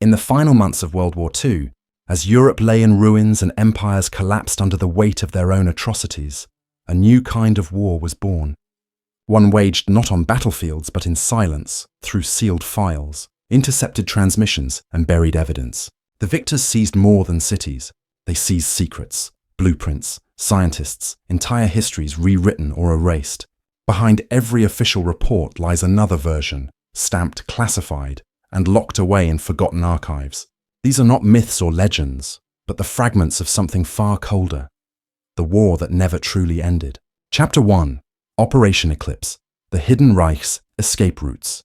In the final months of World War II, as Europe lay in ruins and empires collapsed under the weight of their own atrocities, a new kind of war was born. One waged not on battlefields but in silence, through sealed files, intercepted transmissions, and buried evidence. The victors seized more than cities. They seized secrets, blueprints, scientists, entire histories rewritten or erased. Behind every official report lies another version, stamped classified, and locked away in forgotten archives. These are not myths or legends, but the fragments of something far colder. The war that never truly ended. Chapter 1. Operation Eclipse. The Hidden Reich's Escape Routes.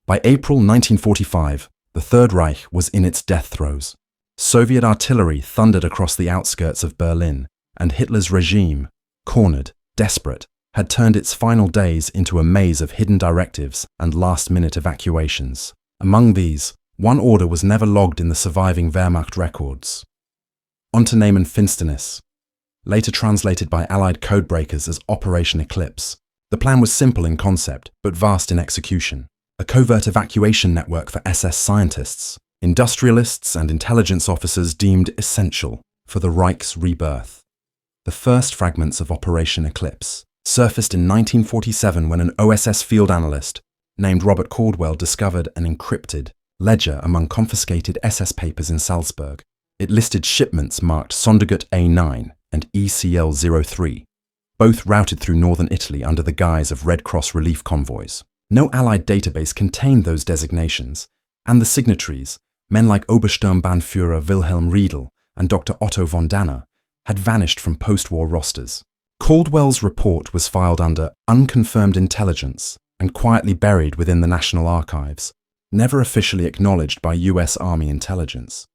By April 1945, the Third Reich was in its death throes. Soviet artillery thundered across the outskirts of Berlin, and Hitler's regime, cornered, desperate, had turned its final days into a maze of hidden directives and last-minute evacuations. Among these, one order was never logged in the surviving Wehrmacht records. Unternehmen Finsternis, later translated by Allied codebreakers as Operation Eclipse. The plan was simple in concept, but vast in execution. A covert evacuation network for SS scientists, industrialists and intelligence officers deemed essential for the Reich's rebirth. The first fragments of Operation Eclipse surfaced in 1947 when an OSS field analyst named Robert Caldwell discovered an encrypted ledger among confiscated SS papers in Salzburg. It listed shipments marked Sondergut A9 and ECL03, both routed through northern Italy under the guise of Red Cross relief convoys. No Allied database contained those designations, and the signatories, men like Obersturmbannführer Wilhelm Riedel and Dr. Otto von Danner, had vanished from post-war rosters. Caldwell's report was filed under unconfirmed intelligence and quietly buried within the National Archives, never officially acknowledged by US Army intelligence.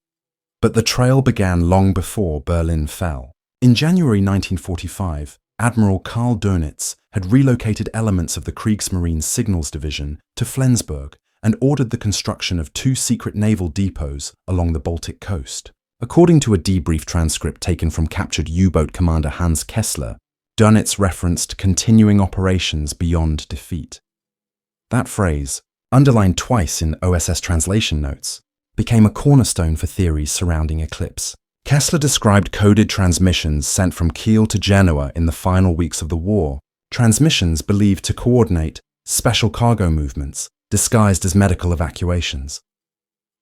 But the trail began long before Berlin fell. In January 1945, Admiral Karl Dönitz had relocated elements of the Kriegsmarine Signals Division to Flensburg and ordered the construction of 2 secret naval depots along the Baltic coast. According to a debrief transcript taken from captured U-boat commander Hans Kessler, Dönitz referenced continuing operations beyond defeat. That phrase, underlined twice in OSS translation notes, became a cornerstone for theories surrounding Eclipse. Kessler described coded transmissions sent from Kiel to Genoa in the final weeks of the war, transmissions believed to coordinate special cargo movements disguised as medical evacuations.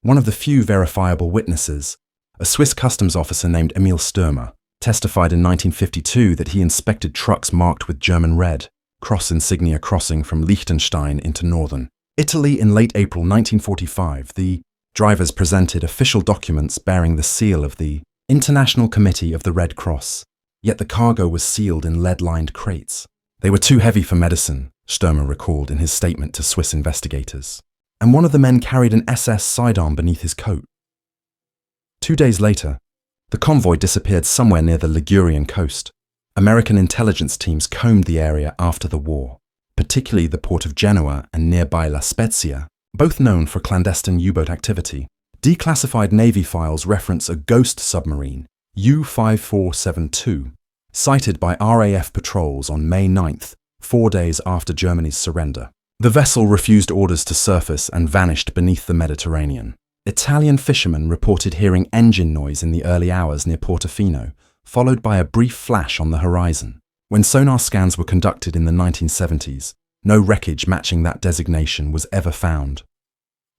One of the few verifiable witnesses, a Swiss customs officer named Emil Stürmer, testified in 1952 that he inspected trucks marked with German red, cross insignia crossing from Liechtenstein into northern Italy in late April 1945. The drivers presented official documents bearing the seal of the International Committee of the Red Cross, yet the cargo was sealed in lead-lined crates. They were too heavy for medicine, Stürmer recalled in his statement to Swiss investigators, and one of the men carried an SS sidearm beneath his coat. 2 days later, the convoy disappeared somewhere near the Ligurian coast. American intelligence teams combed the area after the war, particularly the port of Genoa and nearby La Spezia, both known for clandestine U-boat activity. Declassified Navy files reference a ghost submarine, U-5472, sighted by RAF patrols on May 9th, 4 days after Germany's surrender. The vessel refused orders to surface and vanished beneath the Mediterranean. Italian fishermen reported hearing engine noise in the early hours near Portofino, followed by a brief flash on the horizon. When sonar scans were conducted in the 1970s, no wreckage matching that designation was ever found.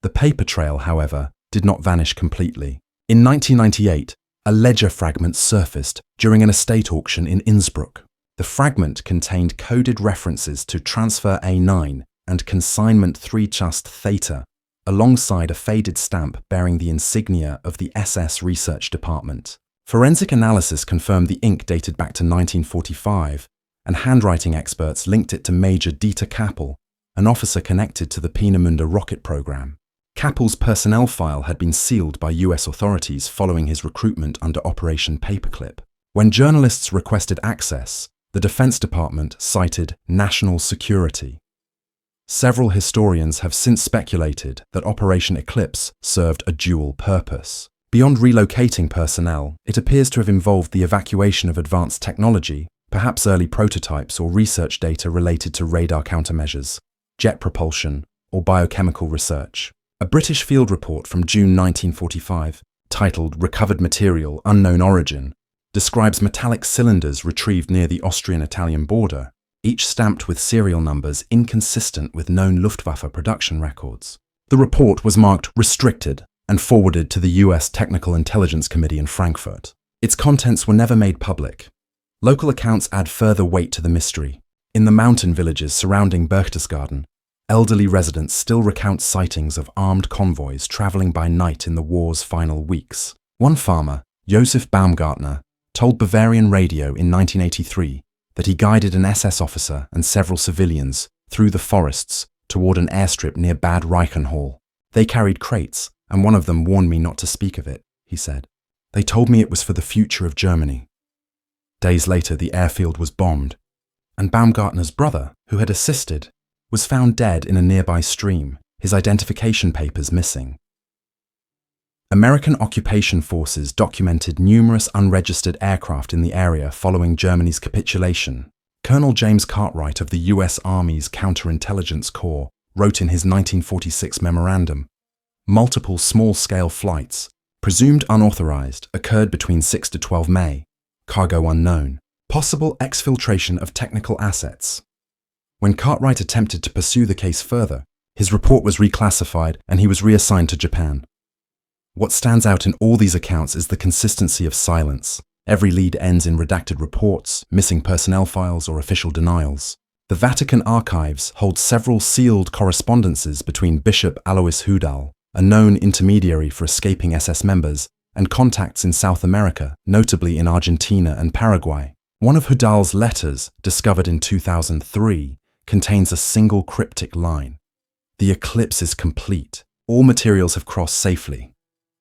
The paper trail, however, did not vanish completely. In 1998, a ledger fragment surfaced during an estate auction in Innsbruck. The fragment contained coded references to Transfer A9 and Consignment 3 Just Theta, alongside a faded stamp bearing the insignia of the SS Research Department. Forensic analysis confirmed the ink dated back to 1945, and handwriting experts linked it to Major Dieter Kappel, an officer connected to the Peenemünde rocket program. Kappel's personnel file had been sealed by US authorities following his recruitment under Operation Paperclip. When journalists requested access, the Defense Department cited national security. Several historians have since speculated that Operation Eclipse served a dual purpose. Beyond relocating personnel, it appears to have involved the evacuation of advanced technology, perhaps early prototypes or research data related to radar countermeasures, jet propulsion, or biochemical research. A British field report from June 1945, titled Recovered Material, Unknown Origin, describes metallic cylinders retrieved near the Austrian-Italian border, each stamped with serial numbers inconsistent with known Luftwaffe production records. The report was marked restricted and forwarded to the US Technical Intelligence Committee in Frankfurt. Its contents were never made public. Local accounts add further weight to the mystery. In the mountain villages surrounding Berchtesgaden, elderly residents still recount sightings of armed convoys traveling by night in the war's final weeks. One farmer, Josef Baumgartner, told Bavarian Radio in 1983 that he guided an SS officer and several civilians through the forests toward an airstrip near Bad Reichenhall. They carried crates, and one of them warned me not to speak of it, he said. They told me it was for the future of Germany. Days later, the airfield was bombed, and Baumgartner's brother, who had assisted, was found dead in a nearby stream, his identification papers missing. American occupation forces documented numerous unregistered aircraft in the area following Germany's capitulation. Colonel James Cartwright of the U.S. Army's Counterintelligence Corps wrote in his 1946 memorandum, multiple small-scale flights, presumed unauthorized, occurred between 6 to 12 May, cargo unknown, possible exfiltration of technical assets. When Cartwright attempted to pursue the case further, his report was reclassified and he was reassigned to Japan. What stands out in all these accounts is the consistency of silence. Every lead ends in redacted reports, missing personnel files, or official denials. The Vatican archives hold several sealed correspondences between Bishop Alois Hudal, a known intermediary for escaping SS members, and contacts in South America, notably in Argentina and Paraguay. One of Hudal's letters, discovered in 2003, contains a single cryptic line. The eclipse is complete. All materials have crossed safely.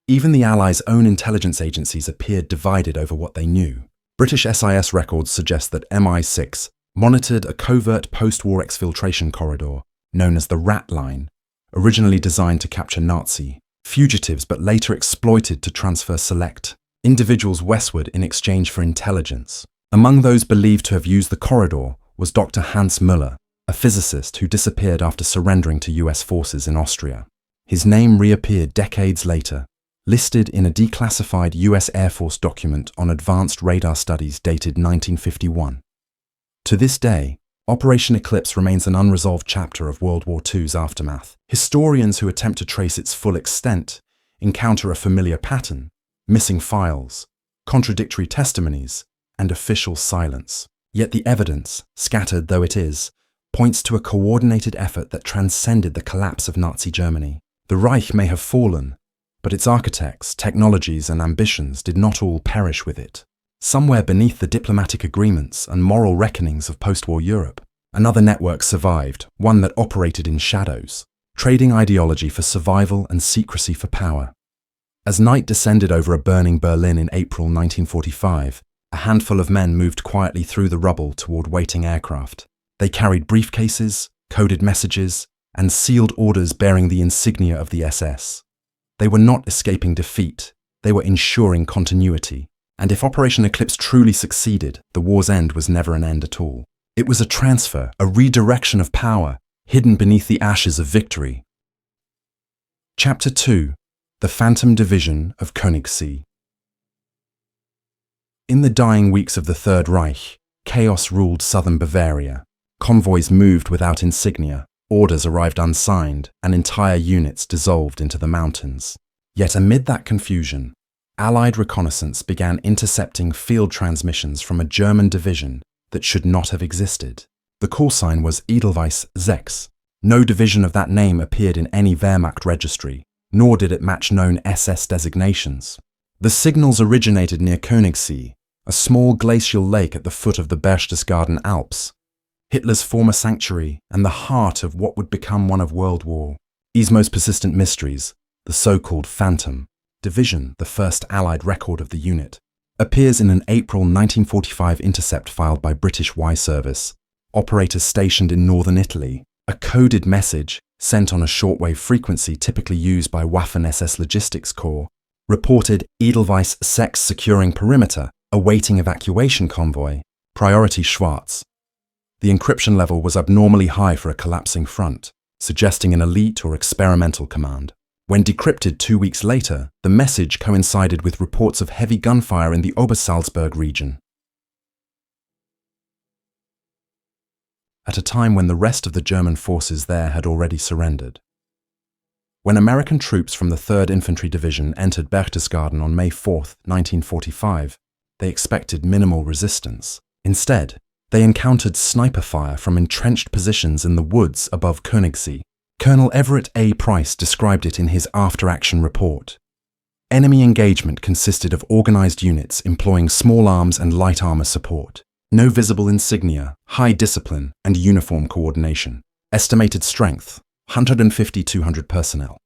Even the Allies' own intelligence agencies appeared divided over what they knew. British SIS records suggest that MI6 monitored a covert post-war exfiltration corridor known as the Rat Line, originally designed to capture Nazi fugitives but later exploited to transfer select individuals westward in exchange for intelligence. Among those believed to have used the corridor was Dr. Hans Müller, a physicist who disappeared after surrendering to US forces in Austria. His name reappeared decades later, listed in a declassified US Air Force document on advanced radar studies dated 1951. To this day, Operation Eclipse remains an unresolved chapter of World War II's aftermath. Historians who attempt to trace its full extent encounter a familiar pattern: missing files, contradictory testimonies, and official silence. Yet the evidence, scattered though it is, points to a coordinated effort that transcended the collapse of Nazi Germany. The Reich may have fallen, but its architects, technologies, and ambitions did not all perish with it. Somewhere beneath the diplomatic agreements and moral reckonings of post-war Europe, another network survived, one that operated in shadows, trading ideology for survival and secrecy for power. As night descended over a burning Berlin in April 1945, a handful of men moved quietly through the rubble toward waiting aircraft. They carried briefcases, coded messages, and sealed orders bearing the insignia of the SS. They were not escaping defeat, they were ensuring continuity. And if Operation Eclipse truly succeeded, the war's end was never an end at all. It was a transfer, a redirection of power, hidden beneath the ashes of victory. Chapter 2: The Phantom Division of Königssee. In the dying weeks of the Third Reich, chaos ruled southern Bavaria. Convoys moved without insignia, orders arrived unsigned, and entire units dissolved into the mountains. Yet amid that confusion, Allied reconnaissance began intercepting field transmissions from a German division that should not have existed. The call sign was Edelweiss 6. No division of that name appeared in any Wehrmacht registry, nor did it match known SS designations. The signals originated near Königssee, a small glacial lake at the foot of the Berchtesgaden Alps, Hitler's former sanctuary and the heart of what would become one of World War II's most persistent mysteries, the so-called Phantom Division, the first Allied record of the unit, appears in an April 1945 intercept filed by British WWII service, operators stationed in northern Italy. A coded message, sent on a shortwave frequency typically used by Waffen-SS Logistics Corps, reported Edelweiss 6 securing perimeter, awaiting evacuation convoy, priority Schwarz. The encryption level was abnormally high for a collapsing front, suggesting an elite or experimental command. When decrypted 2 weeks later, the message coincided with reports of heavy gunfire in the Obersalzberg region. At a time when the rest of the German forces there had already surrendered. When American troops from the 3rd Infantry Division entered Berchtesgaden on May 4, 1945, they expected minimal resistance. Instead, they encountered sniper fire from entrenched positions in the woods above Königssee. Colonel Everett A. Price described it in his after-action report. Enemy engagement consisted of organized units employing small arms and light armor support. No visible insignia, high discipline, and uniform coordination. Estimated strength, 150-200 personnel.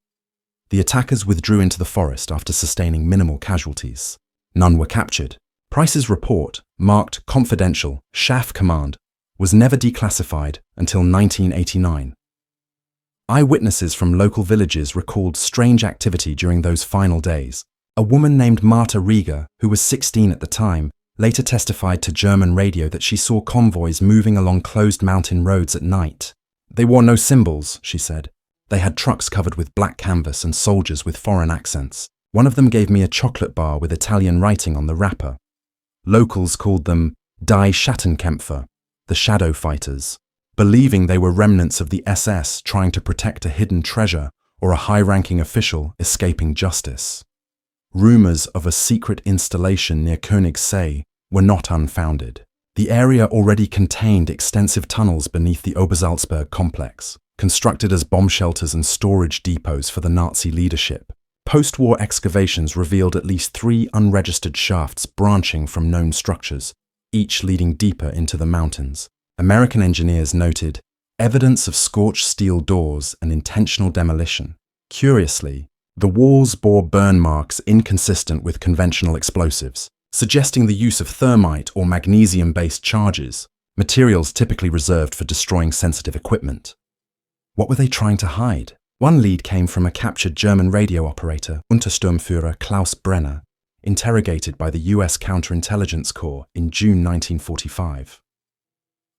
The attackers withdrew into the forest after sustaining minimal casualties. None were captured. Price's report, marked confidential, Chaff Command, was never declassified until 1989. Eyewitnesses from local villages recalled strange activity during those final days. A woman named Marta Rieger, who was 16 at the time, later testified to German radio that she saw convoys moving along closed mountain roads at night. They wore no symbols, she said. They had trucks covered with black canvas and soldiers with foreign accents. One of them gave me a chocolate bar with Italian writing on the wrapper. Locals called them Die Schattenkämpfer, the shadow fighters, believing they were remnants of the SS trying to protect a hidden treasure or a high-ranking official escaping justice. Rumors of a secret installation near Königssee were not unfounded. The area already contained extensive tunnels beneath the Obersalzberg complex, constructed as bomb shelters and storage depots for the Nazi leadership. Post-war excavations revealed at least 3 unregistered shafts branching from known structures, each leading deeper into the mountains. American engineers noted evidence of scorched steel doors and intentional demolition. Curiously, the walls bore burn marks inconsistent with conventional explosives, suggesting the use of thermite or magnesium-based charges, materials typically reserved for destroying sensitive equipment. What were they trying to hide? One lead came from a captured German radio operator, Untersturmführer Klaus Brenner, interrogated by the US Counterintelligence Corps in June 1945.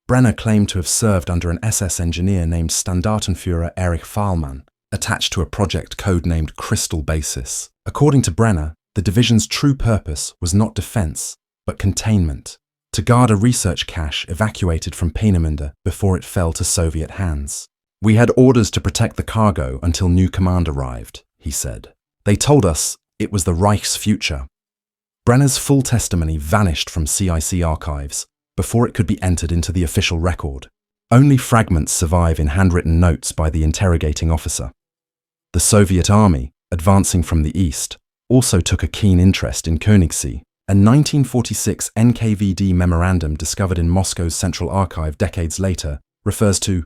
Brenner claimed to have served under an SS engineer named Standartenführer Erich Fahlmann, attached to a project codenamed Crystal Basis. According to Brenner, the division's true purpose was not defense, but containment, to guard a research cache evacuated from Peenemünde before it fell to Soviet hands. We had orders to protect the cargo until new command arrived, he said. They told us it was the Reich's future. Brenner's full testimony vanished from CIC archives before it could be entered into the official record. Only fragments survive in handwritten notes by the interrogating officer. The Soviet army, advancing from the east, also took a keen interest in Königssee. A 1946 NKVD memorandum discovered in Moscow's Central Archive decades later refers to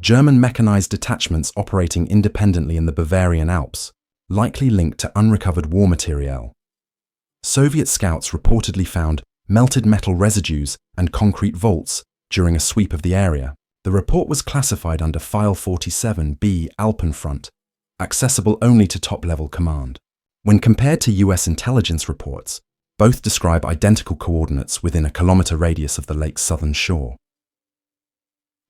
German mechanized detachments operating independently in the Bavarian Alps, likely linked to unrecovered war materiel. Soviet scouts reportedly found melted metal residues and concrete vaults during a sweep of the area. The report was classified under File 47B Alpenfront, accessible only to top-level command. When compared to US intelligence reports, both describe identical coordinates within a kilometer radius of the lake's southern shore.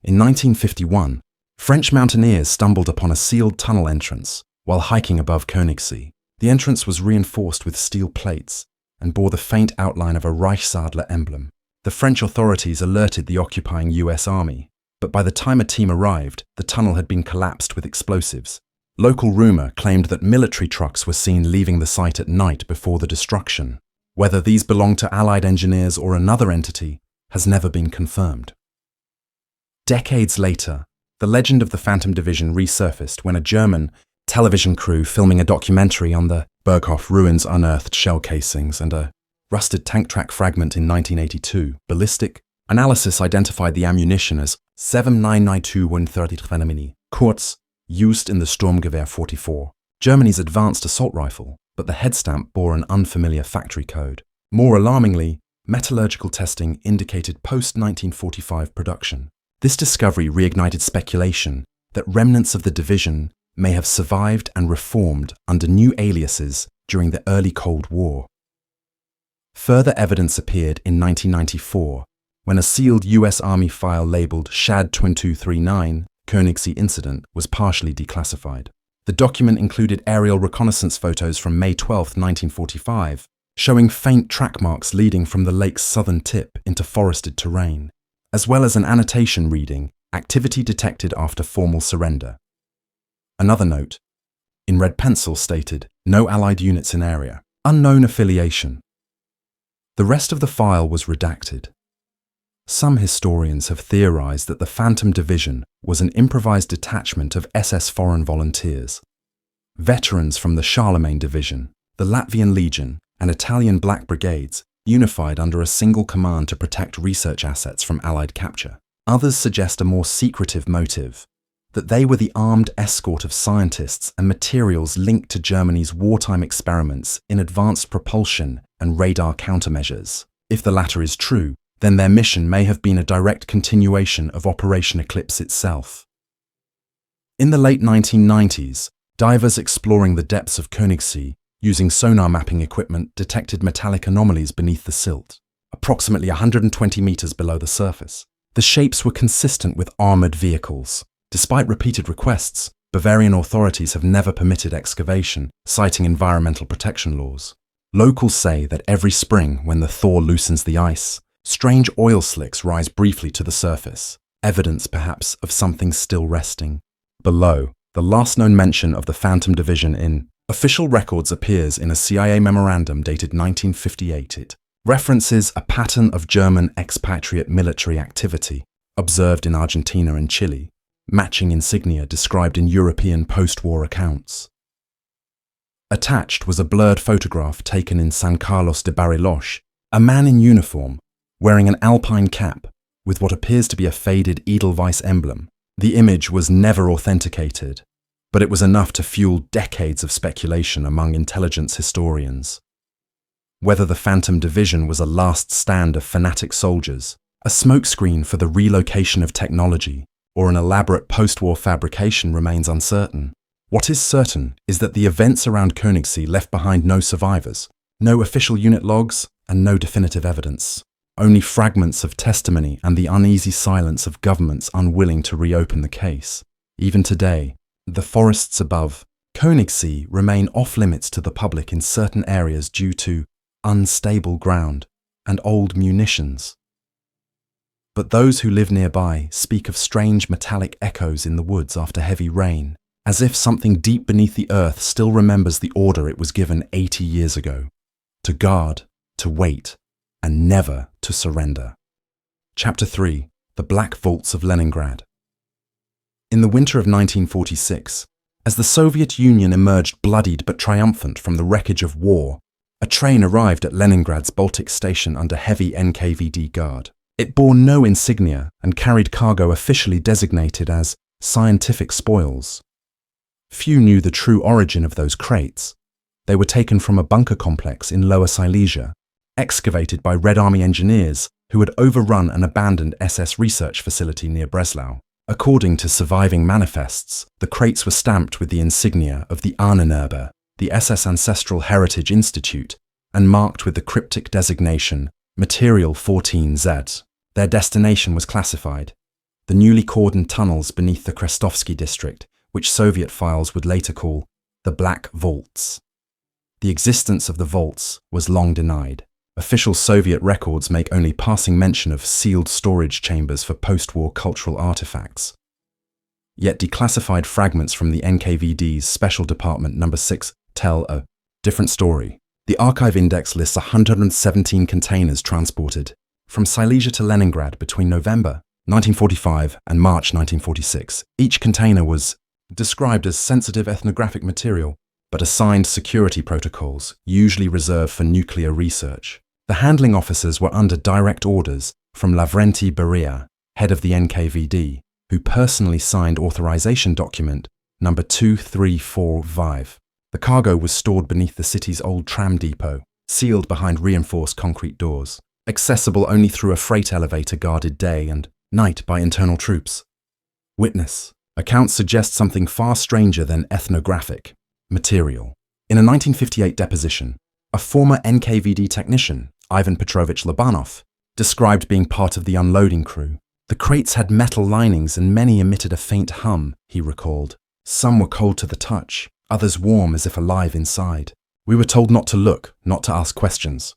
In 1951, French mountaineers stumbled upon a sealed tunnel entrance while hiking above Königssee. The entrance was reinforced with steel plates and bore the faint outline of a Reichsadler emblem. The French authorities alerted the occupying US Army, but by the time a team arrived, the tunnel had been collapsed with explosives. Local rumor claimed that military trucks were seen leaving the site at night before the destruction. Whether these belonged to Allied engineers or another entity has never been confirmed. Decades later, the legend of the Phantom Division resurfaced when a German television crew filming a documentary on the Berghof ruins unearthed shell casings and a rusted tank track fragment in 1982. Ballistic analysis identified the ammunition as 7.992-133 Kurz, used in the Sturmgewehr 44, Germany's advanced assault rifle, but the head stamp bore an unfamiliar factory code. More alarmingly, metallurgical testing indicated post-1945 production. This discovery reignited speculation that remnants of the division may have survived and reformed under new aliases during the early Cold War. Further evidence appeared in 1994 when a sealed US Army file labeled Shad 2239 Königssee Incident was partially declassified. The document included aerial reconnaissance photos from May 12, 1945, showing faint track marks leading from the lake's southern tip into forested terrain, as well as an annotation reading, "Activity detected after formal surrender." Another note, in red pencil, stated, "No Allied units in area. Unknown affiliation." The rest of the file was redacted. Some historians have theorized that the Phantom Division was an improvised detachment of SS Foreign Volunteers. Veterans from the Charlemagne Division, the Latvian Legion, and Italian Black Brigades unified under a single command to protect research assets from Allied capture. Others suggest a more secretive motive, that they were the armed escort of scientists and materials linked to Germany's wartime experiments in advanced propulsion and radar countermeasures. If the latter is true, then their mission may have been a direct continuation of Operation Eclipse itself. In the late 1990s, divers exploring the depths of Königssee using sonar mapping equipment detected metallic anomalies beneath the silt, approximately 120 meters below the surface. The shapes were consistent with armored vehicles. Despite repeated requests, Bavarian authorities have never permitted excavation, citing environmental protection laws. Locals say that every spring, when the thaw loosens the ice, strange oil slicks rise briefly to the surface, evidence perhaps of something still resting. Below, the last known mention of the Phantom Division in official records appears in a CIA memorandum dated 1958. It references a pattern of German expatriate military activity observed in Argentina and Chile, matching insignia described in European post-war accounts. Attached was a blurred photograph taken in San Carlos de Bariloche, a man in uniform, wearing an alpine cap with what appears to be a faded Edelweiss emblem. The image was never authenticated, but it was enough to fuel decades of speculation among intelligence historians. Whether the Phantom Division was a last stand of fanatic soldiers, a smokescreen for the relocation of technology, or an elaborate post-war fabrication remains uncertain. What is certain is that the events around Königssee left behind no survivors, no official unit logs, and no definitive evidence. Only fragments of testimony and the uneasy silence of governments unwilling to reopen the case. Even today, the forests above Königssee remain off-limits to the public in certain areas due to unstable ground and old munitions. But those who live nearby speak of strange metallic echoes in the woods after heavy rain, as if something deep beneath the earth still remembers the order it was given 80 years ago: to guard, to wait, and never to surrender. Chapter 3. The Black Vaults of Leningrad. In the winter of 1946, as the Soviet Union emerged bloodied but triumphant from the wreckage of war, a train arrived at Leningrad's Baltic station under heavy NKVD guard. It bore no insignia and carried cargo officially designated as scientific spoils. Few knew the true origin of those crates. They were taken from a bunker complex in Lower Silesia, excavated by Red Army engineers who had overrun an abandoned SS research facility near Breslau. According to surviving manifests, the crates were stamped with the insignia of the Ahnenerbe, the SS Ancestral Heritage Institute, and marked with the cryptic designation Material 14Z. Their destination was classified: the newly cordoned tunnels beneath the Krestovsky district, which Soviet files would later call the Black Vaults. The existence of the vaults was long denied. Official Soviet records make only passing mention of sealed storage chambers for post-war cultural artifacts. Yet declassified fragments from the NKVD's Special Department No. 6 tell a different story. The archive index lists 117 containers transported from Silesia to Leningrad between November 1945 and March 1946. Each container was described as sensitive ethnographic material, but assigned security protocols, usually reserved for nuclear research. The handling officers were under direct orders from Lavrenti Beria, head of the NKVD, who personally signed authorization document No. 2345. The cargo was stored beneath the city's old tram depot, sealed behind reinforced concrete doors, accessible only through a freight elevator guarded day and night by internal troops. Witness: accounts suggest something far stranger than ethnographic material. In a 1958 deposition, a former NKVD technician, Ivan Petrovich Lobanov, described being part of the unloading crew. The crates had metal linings and many emitted a faint hum, he recalled, Some were cold to the touch, others warm as if alive inside. We were told not to look, not to ask questions.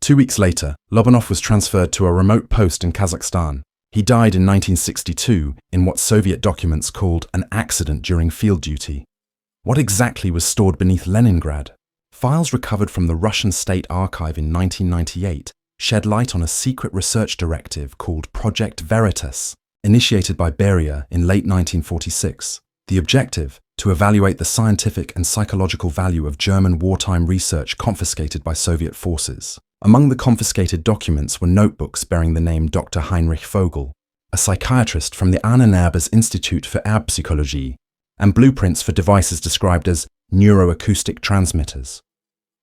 2 weeks later, Lobanov was transferred to a remote post in Kazakhstan. He died in 1962 in what Soviet documents called an accident during field duty. What exactly was stored beneath Leningrad? Files recovered from the Russian State Archive in 1998 shed light on a secret research directive called Project Veritas, initiated by Beria in late 1946. The objective, to evaluate the scientific and psychological value of German wartime research confiscated by Soviet forces. Among the confiscated documents were notebooks bearing the name Dr. Heinrich Vogel, a psychiatrist from the Ahnenerbe's Institute for Erbpsychologie, and blueprints for devices described as neuroacoustic transmitters.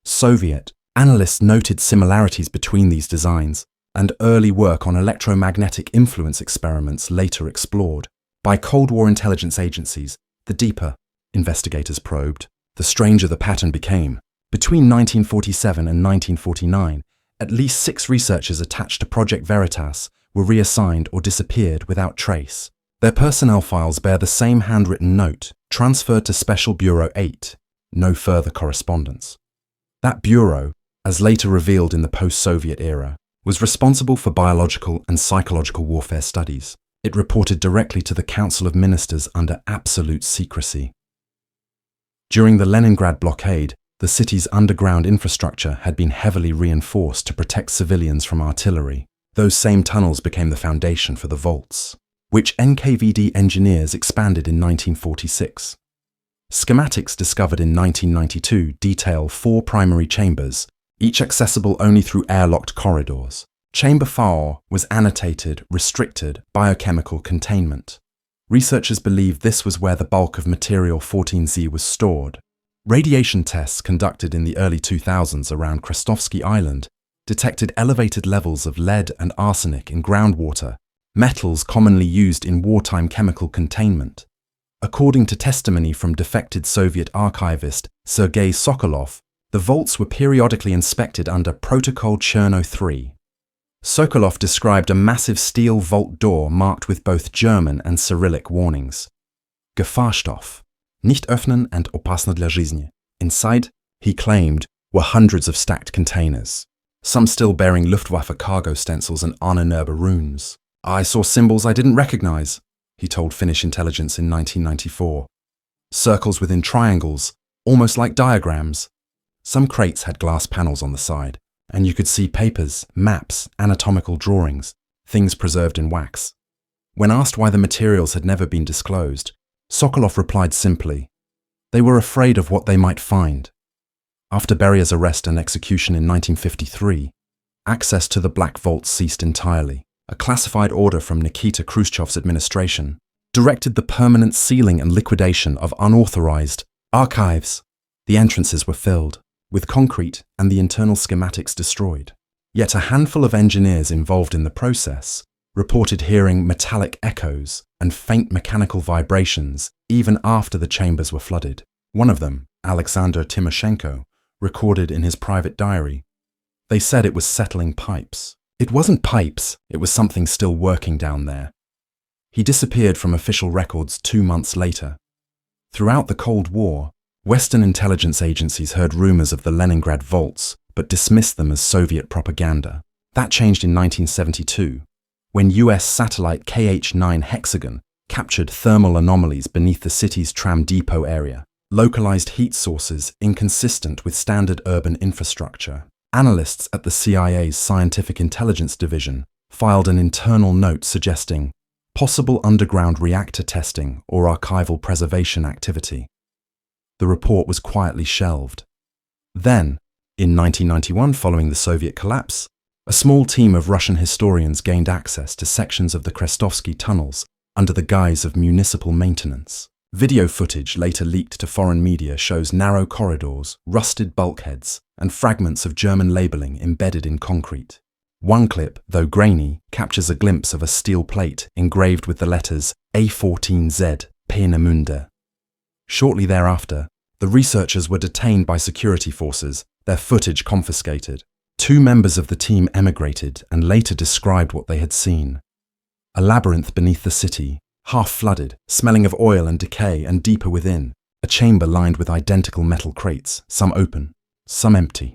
Soviet analysts noted similarities between these designs, and early work on electromagnetic influence experiments later explored. By Cold War intelligence agencies, the deeper investigators probed, the stranger the pattern became. Between 1947 and 1949, at least 6 researchers attached to Project Veritas were reassigned or disappeared without trace. Their personnel files bear the same handwritten note, transferred to Special Bureau 8, no further correspondence. That bureau, as later revealed in the post-Soviet era, was responsible for biological and psychological warfare studies. It reported directly to the Council of Ministers under absolute secrecy. During the Leningrad blockade, the city's underground infrastructure had been heavily reinforced to protect civilians from artillery. Those same tunnels became the foundation for the vaults, which NKVD engineers expanded in 1946. Schematics discovered in 1992 detail 4 primary chambers, each accessible only through airlocked corridors. Chamber 4 was annotated, restricted, biochemical containment. Researchers believe this was where the bulk of material 14Z was stored. Radiation tests conducted in the early 2000s around Krestovsky Island detected elevated levels of lead and arsenic in groundwater, metals commonly used in wartime chemical containment. According to testimony from defected Soviet archivist Sergei Sokolov, the vaults were periodically inspected under Protocol Cherno 3. Sokolov described a massive steel vault door marked with both German and Cyrillic warnings. Gefahrstoff. Nicht öffnen and opasno dla жизни. Inside, he claimed, were hundreds of stacked containers, some still bearing Luftwaffe cargo stencils and Ahnenerbe runes. I saw symbols I didn't recognize, he told Finnish intelligence in 1994. Circles within triangles, almost like diagrams. Some crates had glass panels on the side, and you could see papers, maps, anatomical drawings, things preserved in wax. When asked why the materials had never been disclosed, Sokolov replied simply, they were afraid of what they might find. After Beria's arrest and execution in 1953, access to the Black Vault ceased entirely. A classified order from Nikita Khrushchev's administration directed the permanent sealing and liquidation of unauthorized archives. The entrances were filled with concrete and the internal schematics destroyed. Yet a handful of engineers involved in the process reported hearing metallic echoes and faint mechanical vibrations even after the chambers were flooded. One of them, Alexander Timoshenko, recorded in his private diary. They said it was settling pipes. It wasn't pipes, it was something still working down there. He disappeared from official records 2 months later. Throughout the Cold War, Western intelligence agencies heard rumors of the Leningrad vaults, but dismissed them as Soviet propaganda. That changed in 1972, when US satellite KH-9 Hexagon captured thermal anomalies beneath the city's tram depot area, localized heat sources inconsistent with standard urban infrastructure. Analysts at the CIA's Scientific Intelligence Division filed an internal note suggesting possible underground reactor testing or archival preservation activity. The report was quietly shelved. Then, in 1991, following the Soviet collapse, a small team of Russian historians gained access to sections of the Krestovsky tunnels under the guise of municipal maintenance. Video footage later leaked to foreign media shows narrow corridors, rusted bulkheads, and fragments of German labeling embedded in concrete. One clip, though grainy, captures a glimpse of a steel plate engraved with the letters A14Z, Peenemünde. Shortly thereafter, the researchers were detained by security forces, their footage confiscated. 2 members of the team emigrated and later described what they had seen. A labyrinth beneath the city, half flooded, smelling of oil and decay, and deeper within, a chamber lined with identical metal crates, some open, some empty.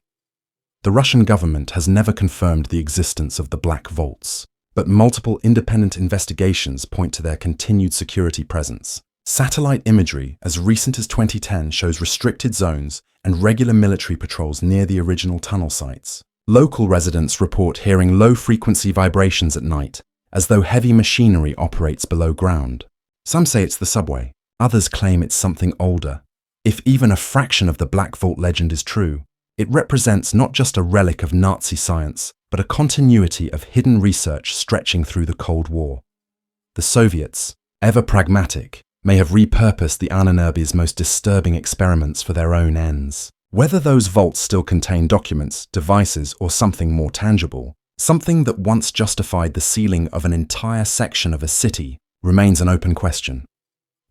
The Russian government has never confirmed the existence of the black vaults, but multiple independent investigations point to their continued security presence. Satellite imagery as recent as 2010 shows restricted zones and regular military patrols near the original tunnel sites. Local residents report hearing low-frequency vibrations at night, as though heavy machinery operates below ground. Some say it's the subway, others claim it's something older. If even a fraction of the Black Vault legend is true, it represents not just a relic of Nazi science, but a continuity of hidden research stretching through the Cold War. The Soviets, ever pragmatic, may have repurposed the Ahnenerbe's most disturbing experiments for their own ends. Whether those vaults still contain documents, devices, or something more tangible, something that once justified the sealing of an entire section of a city, remains an open question.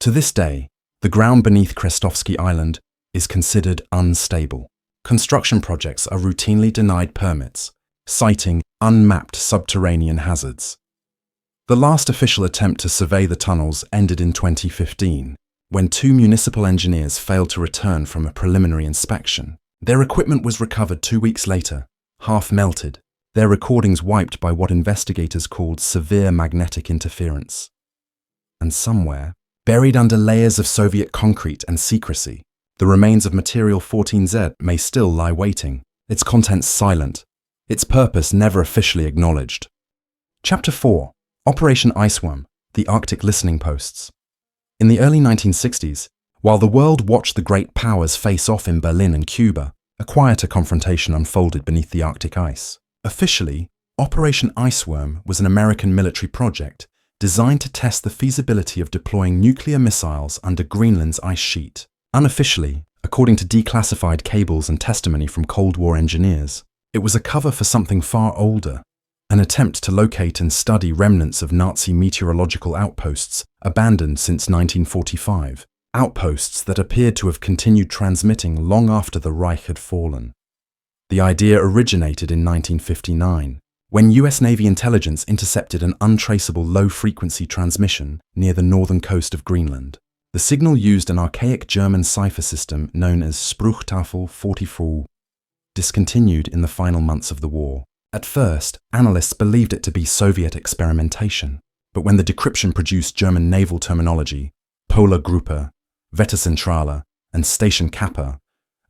To this day, the ground beneath Krestovsky Island is considered unstable. Construction projects are routinely denied permits, citing unmapped subterranean hazards. The last official attempt to survey the tunnels ended in 2015, when 2 municipal engineers failed to return from a preliminary inspection. Their equipment was recovered 2 weeks later, half melted, their recordings wiped by what investigators called severe magnetic interference. And somewhere, buried under layers of Soviet concrete and secrecy, the remains of Material 14Z may still lie waiting, its contents silent, its purpose never officially acknowledged. Chapter 4. Operation Iceworm, the Arctic Listening Posts. In the early 1960s, while the world watched the great powers face off in Berlin and Cuba, a quieter confrontation unfolded beneath the Arctic ice. Officially, Operation Iceworm was an American military project designed to test the feasibility of deploying nuclear missiles under Greenland's ice sheet. Unofficially, according to declassified cables and testimony from Cold War engineers, it was a cover for something far older, an attempt to locate and study remnants of Nazi meteorological outposts abandoned since 1945, outposts that appeared to have continued transmitting long after the Reich had fallen. The idea originated in 1959, when US Navy intelligence intercepted an untraceable low-frequency transmission near the northern coast of Greenland. The signal used an archaic German cipher system known as Spruchtafel 44, discontinued in the final months of the war. At first, analysts believed it to be Soviet experimentation, but when the decryption produced German naval terminology, Polar Gruppe, Wettercentrale, and Station Kappa,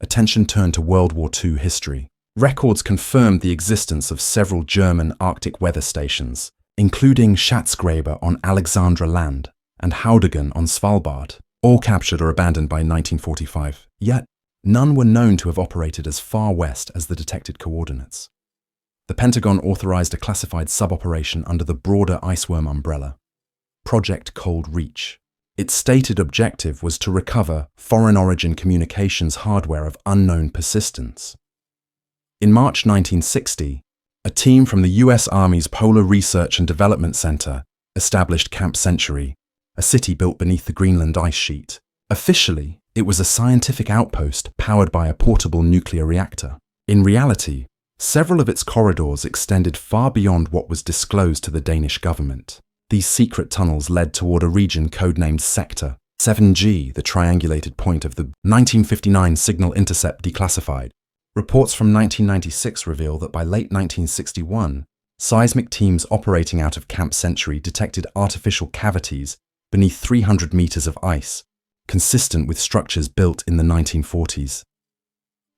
attention turned to World War II history. Records confirmed the existence of several German Arctic weather stations, including Schatzgräber on Alexandra Land and Haudegen on Svalbard, all captured or abandoned by 1945, yet none were known to have operated as far west as the detected coordinates. The Pentagon authorized a classified sub-operation under the broader Iceworm umbrella, Project Cold Reach. Its stated objective was to recover foreign-origin communications hardware of unknown persistence. In March 1960, a team from the US Army's Polar Research and Development Center established Camp Century, a city built beneath the Greenland ice sheet. Officially, it was a scientific outpost powered by a portable nuclear reactor. In reality, several of its corridors extended far beyond what was disclosed to the Danish government. These secret tunnels led toward a region codenamed Sector 7G, the triangulated point of the 1959 signal intercept Declassified. Reports from 1996 reveal that by late 1961, seismic teams operating out of Camp Century detected artificial cavities beneath 300 meters of ice, consistent with structures built in the 1940s.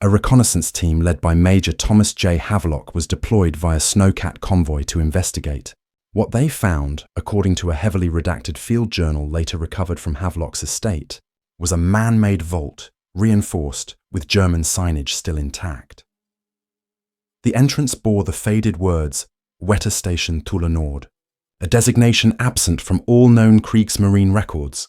A reconnaissance team led by Major Thomas J. Havelock was deployed via Snowcat convoy to investigate. What they found, according to a heavily redacted field journal later recovered from Havelock's estate, was a man-made vault, reinforced with German signage still intact. The entrance bore the faded words Wetterstation Thule Nord, a designation absent from all known Kriegsmarine records.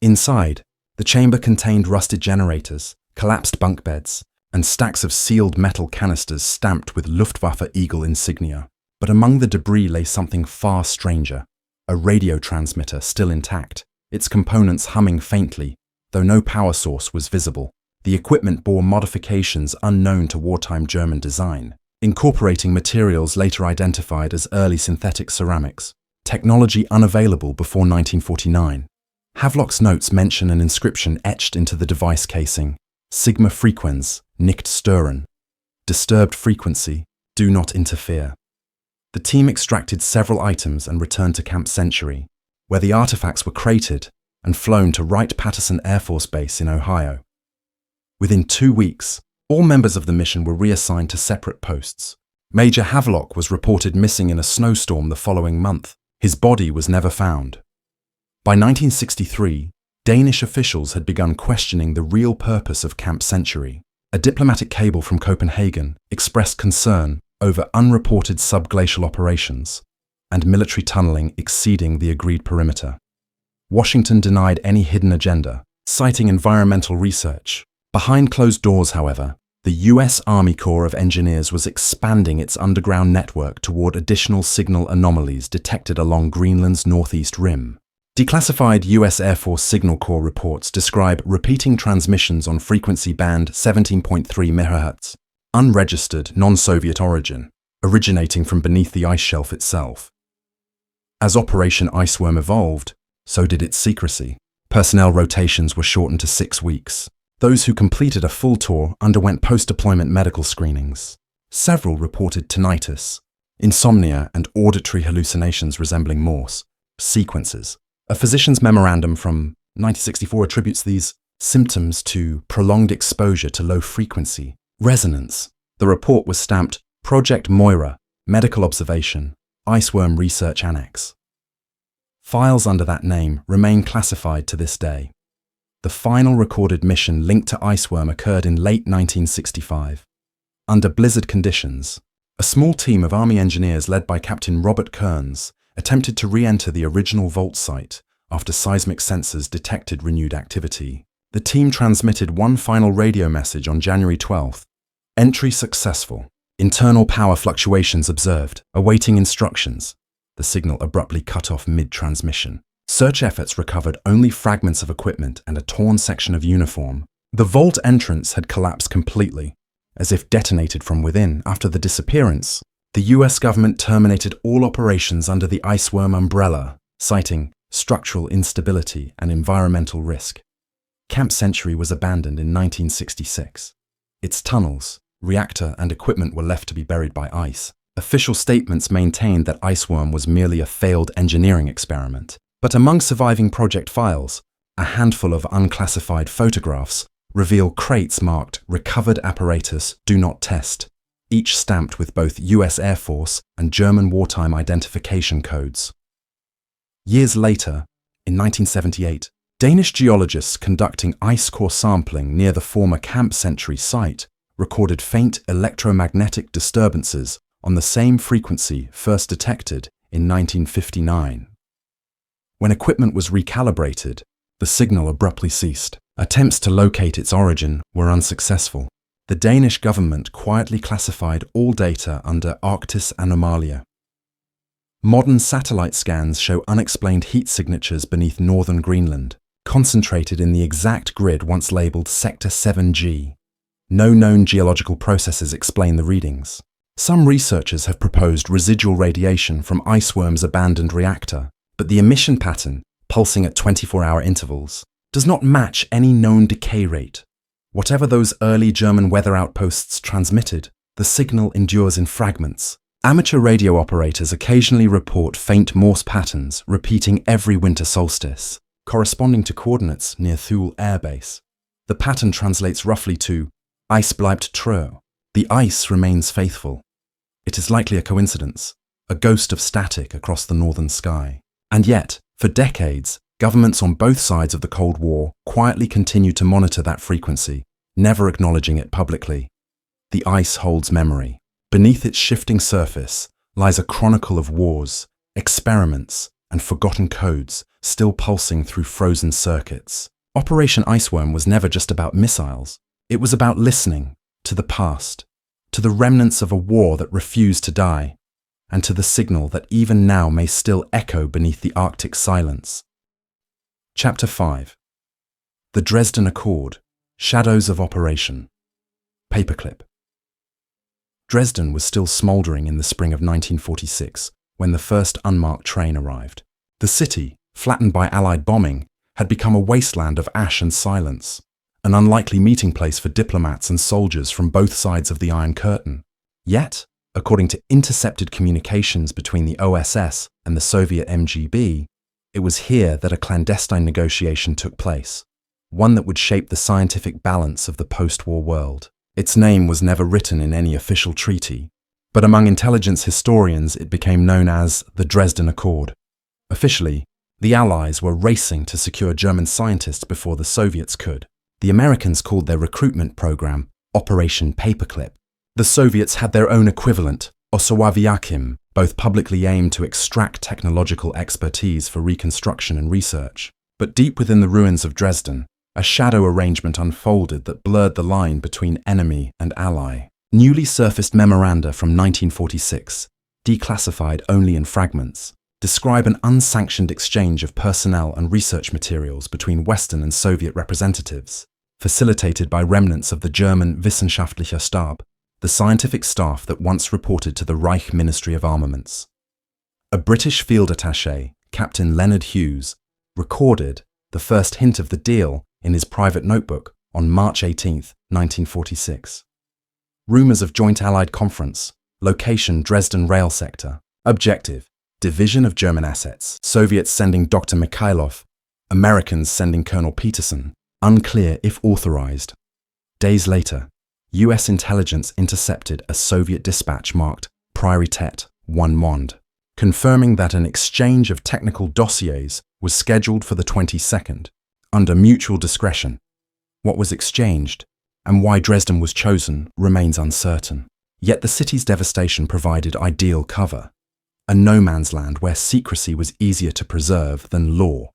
Inside, the chamber contained rusted generators, collapsed bunk beds, and stacks of sealed metal canisters stamped with Luftwaffe Eagle insignia. But among the debris lay something far stranger, a radio transmitter still intact, its components humming faintly, though no power source was visible. The equipment bore modifications unknown to wartime German design, incorporating materials later identified as early synthetic ceramics. technology unavailable before 1949. Havelock's notes mention an inscription etched into the device casing: Sigma frequens, nicht stören. Disturbed frequency, do not interfere. The team extracted several items and returned to Camp Century, where the artifacts were crated and flown to Wright-Patterson Air Force Base in Ohio. Within 2 weeks, all members of the mission were reassigned to separate posts. Major Havelock was reported missing in a snowstorm the following month. His body was never found. By 1963, Danish officials had begun questioning the real purpose of Camp Century. A diplomatic cable from Copenhagen expressed concern over unreported subglacial operations and military tunneling exceeding the agreed perimeter. Washington denied any hidden agenda, citing environmental research. Behind closed doors, however, the U.S. Army Corps of Engineers was expanding its underground network toward additional signal anomalies detected along Greenland's northeast rim. Declassified U.S. Air Force Signal Corps reports describe repeating transmissions on frequency band 17.3 MHz, unregistered, non-Soviet origin, originating from beneath the ice shelf itself. As Operation Iceworm evolved, so did its secrecy. Personnel rotations were shortened to 6 weeks. Those who completed a full tour underwent post-deployment medical screenings. Several reported tinnitus, insomnia, and auditory hallucinations resembling Morse sequences. A physician's memorandum from 1964 attributes these symptoms to prolonged exposure to low-frequency resonance. The report was stamped Project Moira, Medical Observation, Iceworm Research Annex. Files under that name remain classified to this day. The final recorded mission linked to Iceworm occurred in late 1965. Under blizzard conditions, a small team of Army engineers led by Captain Robert Kearns attempted to re-enter the original vault site after seismic sensors detected renewed activity. The team transmitted one final radio message on January 12th. Entry successful. Internal power fluctuations observed. Awaiting instructions. The signal abruptly cut off mid-transmission. Search efforts recovered only fragments of equipment and a torn section of uniform. The vault entrance had collapsed completely, as if detonated from within. After the disappearance, the US government terminated all operations under the Iceworm umbrella, citing structural instability and environmental risk. Camp Century was abandoned in 1966. Its tunnels, reactor, and equipment were left to be buried by ice. Official statements maintained that Iceworm was merely a failed engineering experiment. But among surviving project files, a handful of unclassified photographs reveal crates marked Recovered Apparatus Do Not Test, each stamped with both US Air Force and German wartime identification codes. Years later, in 1978, Danish geologists conducting ice core sampling near the former Camp Century site recorded faint electromagnetic disturbances on the same frequency first detected in 1959. When equipment was recalibrated, the signal abruptly ceased. Attempts to locate its origin were unsuccessful. The Danish government quietly classified all data under Arktis Anomalia. Modern satellite scans show unexplained heat signatures beneath northern Greenland, concentrated in the exact grid once labeled Sector 7G. No known geological processes explain the readings. Some researchers have proposed residual radiation from Iceworm's abandoned reactor, but the emission pattern, pulsing at 24-hour intervals, does not match any known decay rate. Whatever those early German weather outposts transmitted, the signal endures in fragments. Amateur radio operators occasionally report faint Morse patterns repeating every winter solstice, corresponding to coordinates near Thule Air Base. The pattern translates roughly to Eis bleibt treu. The ice remains faithful. It is likely a coincidence, a ghost of static across the northern sky. And yet, for decades, governments on both sides of the Cold War quietly continued to monitor that frequency, never acknowledging it publicly. The ice holds memory. Beneath its shifting surface lies a chronicle of wars, experiments, and forgotten codes still pulsing through frozen circuits. Operation Iceworm was never just about missiles. It was about listening to the past, to the remnants of a war that refused to die, and to the signal that even now may still echo beneath the Arctic silence. Chapter 5. The Dresden Accord, Shadows of Operation. Paperclip. Dresden was still smouldering in the spring of 1946 when the first unmarked train arrived. The city, flattened by Allied bombing, had become a wasteland of ash and silence, an unlikely meeting place for diplomats and soldiers from both sides of the Iron Curtain. Yet, according to intercepted communications between the OSS and the Soviet MGB, it was here that a clandestine negotiation took place, one that would shape the scientific balance of the post-war world. Its name was never written in any official treaty, but among intelligence historians it became known as the Dresden Accord. Officially, the Allies were racing to secure German scientists before the Soviets could. The Americans called their recruitment program Operation Paperclip. The Soviets had their own equivalent, WWII, both publicly aimed to extract technological expertise for reconstruction and research. But deep within the ruins of Dresden, a shadow arrangement unfolded that blurred the line between enemy and ally. Newly surfaced memoranda from 1946, declassified only in fragments, describe an unsanctioned exchange of personnel and research materials between Western and Soviet representatives, facilitated by remnants of the German Wissenschaftlicher Stab, the scientific staff that once reported to the Reich Ministry of Armaments. A British field attaché, Captain Leonard Hughes, recorded the first hint of the deal in his private notebook on March 18, 1946. Rumours of joint Allied conference, location Dresden rail sector, objective, division of German assets, Soviets sending Dr. Mikhailov, Americans sending Colonel Peterson, unclear if authorized. Days later, US intelligence intercepted a Soviet dispatch marked Priorität 1 Mond, confirming that an exchange of technical dossiers was scheduled for the 22nd, under mutual discretion. What was exchanged, and why Dresden was chosen, remains uncertain. Yet the city's devastation provided ideal cover, a no-man's land where secrecy was easier to preserve than law.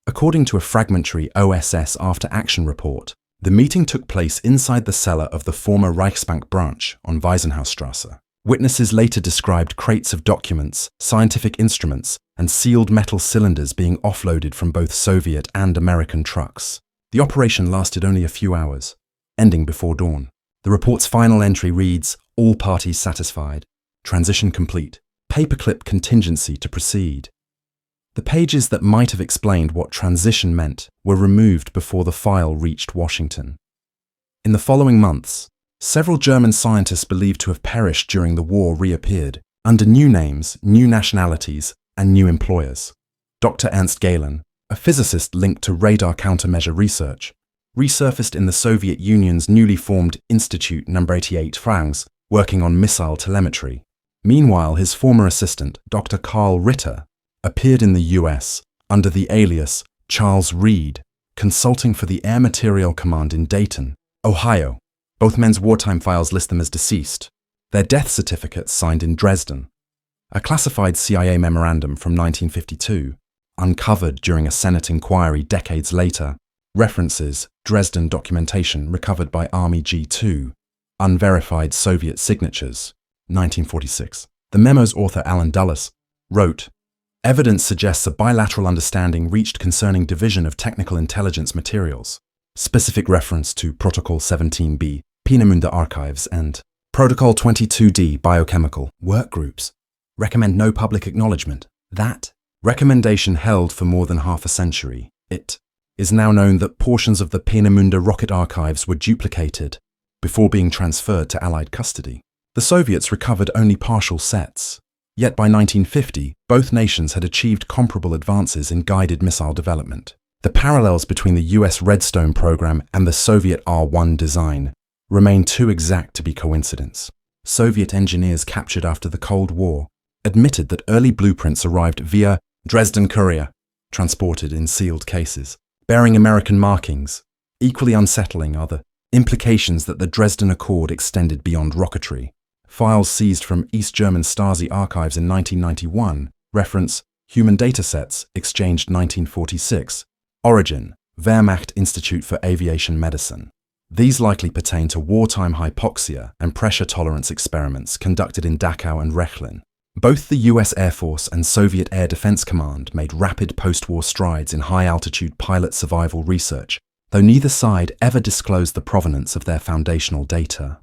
According to a fragmentary OSS after-action report, the meeting took place inside the cellar of the former Reichsbank branch on Waisenhausstrasse. Witnesses later described crates of documents, scientific instruments, and sealed metal cylinders being offloaded from both Soviet and American trucks. The operation lasted only a few hours, ending before dawn. The report's final entry reads, "All parties satisfied. Transition complete. Paperclip contingency to proceed." The pages that might have explained what transition meant were removed before the file reached Washington. In the following months, several German scientists believed to have perished during the war reappeared, under new names, new nationalities, and new employers. Dr. Ernst Gehlen, a physicist linked to radar countermeasure research, resurfaced in the Soviet Union's newly formed Institute No. 88 France, working on missile telemetry. Meanwhile, his former assistant, Dr. Carl Ritter, appeared in the US under the alias Charles Reed, consulting for the Air Materiel Command in Dayton, Ohio. Both men's wartime files list them as deceased, their death certificates signed in Dresden. A classified CIA memorandum from 1952, uncovered during a Senate inquiry decades later, references Dresden documentation recovered by Army G2, unverified Soviet signatures, 1946. The memo's author Alan Dulles wrote, "Evidence suggests a bilateral understanding reached concerning division of technical intelligence materials. Specific reference to Protocol 17b, Peenemünde Archives, and Protocol 22d, Biochemical Workgroups. Recommend no public acknowledgement. That recommendation held for more than half a century. It is now known that portions of the Peenemünde rocket archives were duplicated before being transferred to Allied custody. The Soviets recovered only partial sets. Yet by 1950, both nations had achieved comparable advances in guided missile development. The parallels between the US Redstone program and the Soviet R-1 design remain too exact to be coincidence. Soviet engineers captured after the Cold War admitted that early blueprints arrived via Dresden courier, transported in sealed cases, bearing American markings. Equally unsettling are the implications that the Dresden Accord extended beyond rocketry. Files seized from East German Stasi archives in 1991 reference human datasets exchanged 1946, origin, Wehrmacht Institute for Aviation Medicine. These likely pertain to wartime hypoxia and pressure tolerance experiments conducted in Dachau and Rechlin. Both the US Air Force and Soviet Air Defense Command made rapid post-war strides in high-altitude pilot survival research, though neither side ever disclosed the provenance of their foundational data.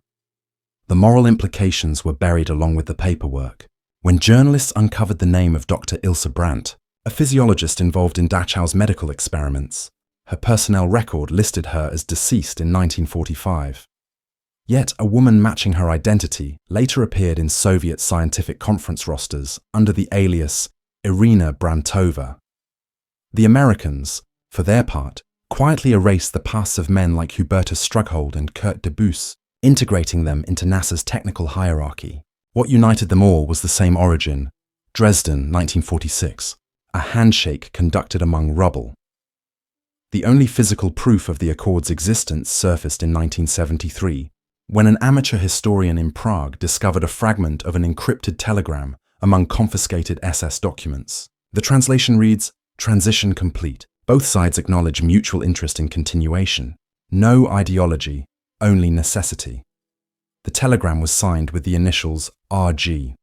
The moral implications were buried along with the paperwork. When journalists uncovered the name of Dr. Ilse Brandt, a physiologist involved in Dachau's medical experiments, her personnel record listed her as deceased in 1945. Yet a woman matching her identity later appeared in Soviet scientific conference rosters under the alias Irina Brantova. The Americans, for their part, quietly erased the pasts of men like Hubertus Strughold and Kurt Debus, integrating them into NASA's technical hierarchy. What united them all was the same origin: Dresden, 1946, a handshake conducted among rubble. The only physical proof of the Accord's existence surfaced in 1973, when an amateur historian in Prague discovered a fragment of an encrypted telegram among confiscated SS documents. The translation reads, "Transition complete. Both sides acknowledge mutual interest in continuation. No ideology, only necessity." The telegram was signed with the initials RG.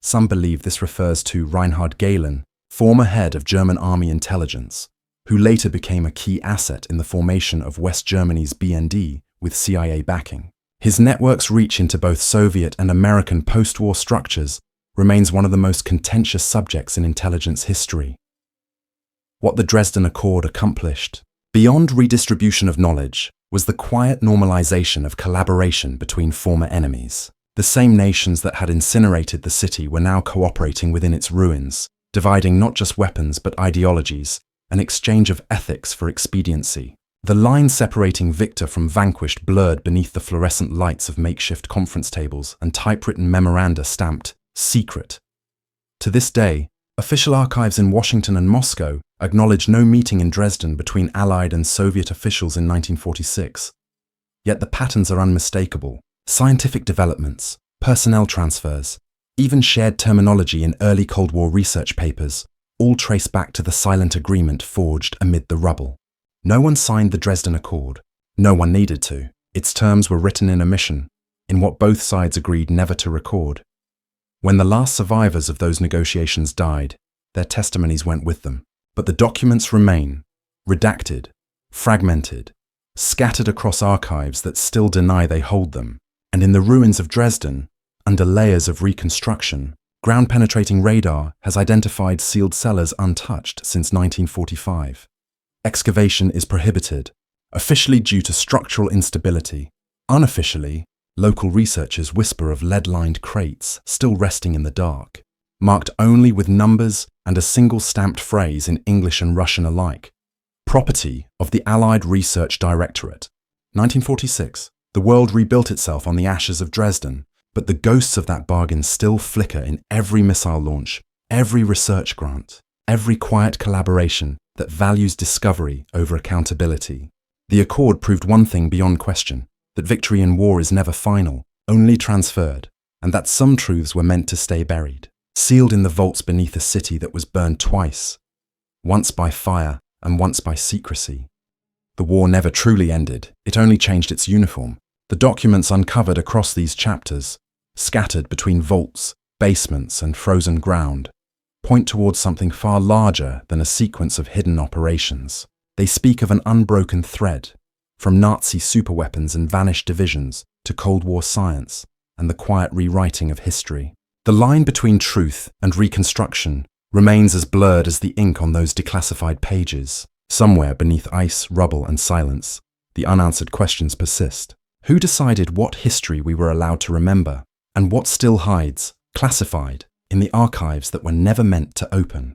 Some believe this refers to Reinhard Gehlen, former head of German army intelligence, who later became a key asset in the formation of West Germany's BND with CIA backing. His network's reach into both Soviet and American post-war structures remains one of the most contentious subjects in intelligence history. What the Dresden Accord accomplished, beyond redistribution of knowledge, was the quiet normalization of collaboration between former enemies. The same nations that had incinerated the city were now cooperating within its ruins, dividing not just weapons but ideologies, an exchange of ethics for expediency. The line separating victor from vanquished blurred beneath the fluorescent lights of makeshift conference tables and typewritten memoranda stamped "secret." To this day, official archives in Washington and Moscow acknowledge no meeting in Dresden between Allied and Soviet officials in 1946. Yet the patterns are unmistakable. Scientific developments, personnel transfers, even shared terminology in early Cold War research papers, all trace back to the silent agreement forged amid the rubble. No one signed the Dresden Accord. No one needed to. Its terms were written in omission, in what both sides agreed never to record. When the last survivors of those negotiations died, their testimonies went with them. But the documents remain, redacted, fragmented, scattered across archives that still deny they hold them. And in the ruins of Dresden, under layers of reconstruction, ground-penetrating radar has identified sealed cellars untouched since 1945. Excavation is prohibited, officially due to structural instability. Unofficially, local researchers whisper of lead-lined crates still resting in the dark, marked only with numbers and a single stamped phrase in English and Russian alike. Property of the Allied Research Directorate. 1946. The world rebuilt itself on the ashes of Dresden, but the ghosts of that bargain still flicker in every missile launch, every research grant, every quiet collaboration that values discovery over accountability. The Accord proved one thing beyond question, that victory in war is never final, only transferred, and that some truths were meant to stay buried, sealed in the vaults beneath a city that was burned twice, once by fire and once by secrecy. The war never truly ended, it only changed its uniform. The documents uncovered across these chapters, scattered between vaults, basements, and frozen ground, point towards something far larger than a sequence of hidden operations. They speak of an unbroken thread, from Nazi superweapons and vanished divisions to Cold War science and the quiet rewriting of history. The line between truth and reconstruction remains as blurred as the ink on those declassified pages. Somewhere beneath ice, rubble, and silence, the unanswered questions persist. Who decided what history we were allowed to remember, and what still hides, classified, in the archives that were never meant to open?